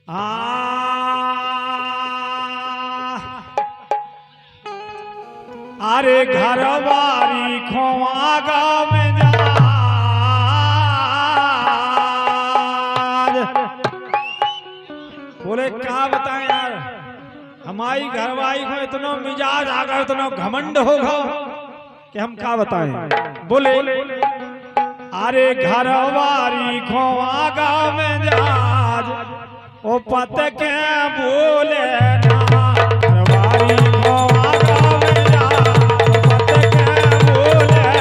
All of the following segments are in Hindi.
अरे घर बारी खोआ गाँव में जा बोले क्या बताएं यार, हमारी घरवाली को इतना मिजाज आ गया, इतना घमंड होगा कि हम क्या बताएं। बोले अरे घरवाली खोआ गाँव में जाज ओ पत के बोले ना घरवाली खोआ गाँव में जाज ओ पत के बोले ना।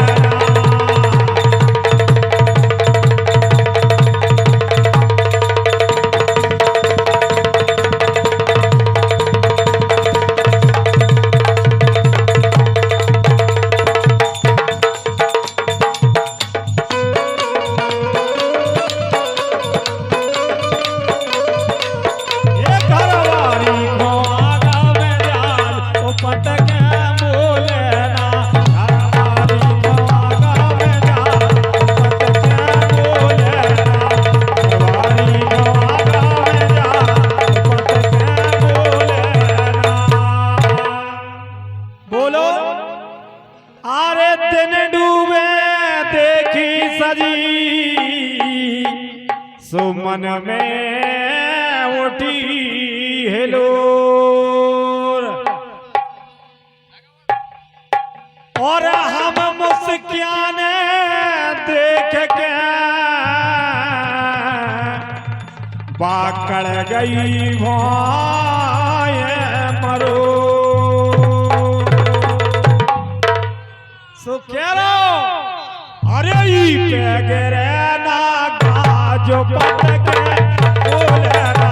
सुमन में उठी हेलो और हम मुस्कियान देख के बाकड़ गई भाई मरो सो कह रहा अरे पे गिरे ना जो पत के बोले ना।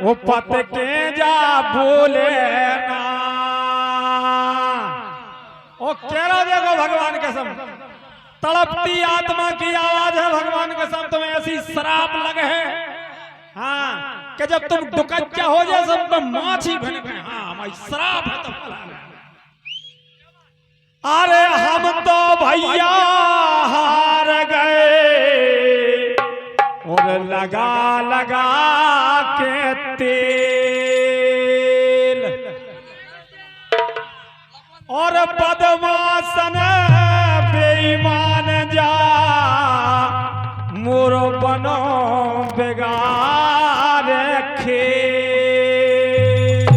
वो पत के जा बोले ना ओ केरा देखो भगवान कसम तड़पती आत्मा की आवाज है भगवान कसम तुम्हें ऐसी शराब लगे है हाँ कि जब तुम डुकच्चा हो जाए सब तो माछी बन गए हाँ हमारी शराब है तुम अरे हम तो भैया हार गए और लगा लगा के तेल और बदमाशन बेईमान जा मोरो बनो बेगार खेल।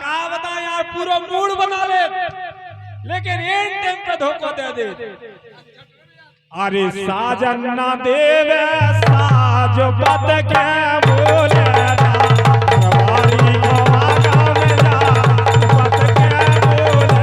का बता यार पूरा मूड बना ले लेकिन एंड टाइम पे धोखा दे दे। अरे साजन ना देवे साज पत के बोले ना घरवाली खोआ गाँव में जा पत के बोले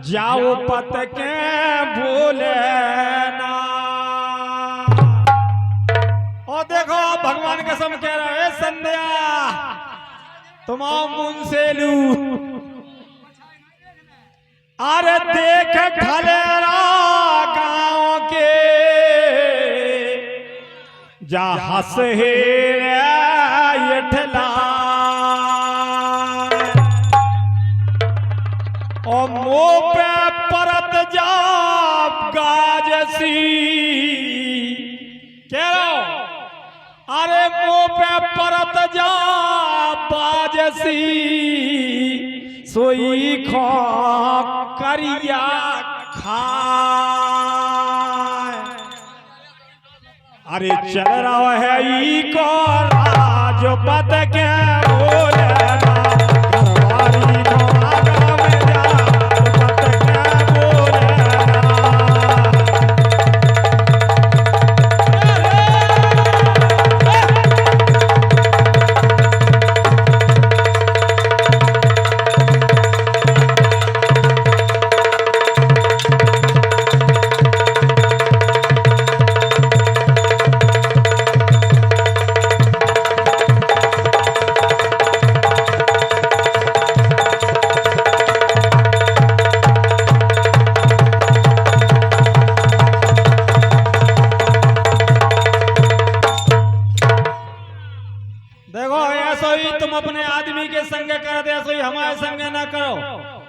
जाओ पत के बोले ना। और देखो भगवान कसम कह रहा है संध्या तुम मुझसे लू अरे देख ढलेरा गाँव के जा हंस हे ये ठला ओ मो पे बाजसी कह रहा अरे मुंह पे परत जा बाजसी सोई खो करिया खाए। अरे चल रहा है ई को राजपत के बोले घरवाली को आगा में जा पत के बोले तुम अपने आदमी के संग कर दे ऐसे ही हमारे संग ना करो।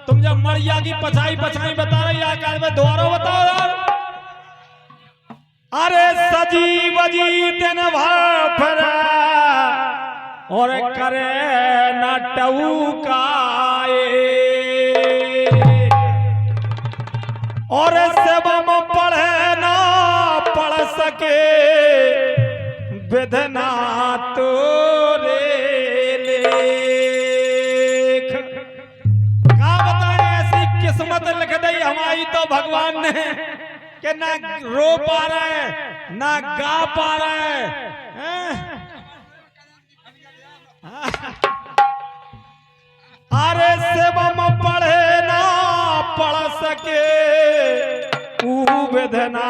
तुम जब मरिया की पछाई पछाई बता रही आकार में दोबारा बताओ यार। अरे सजी बजी दिन भर फिर और करे न टऊकाए और सेवम पढ़े ना पढ़ सके विधना तो किस्मत लिख दी हमारी तो भगवान ने कि ना रो पा रहे ना गा पा रहे अरे सेवम पढ़े ना पढ़ सके ऊ वेदना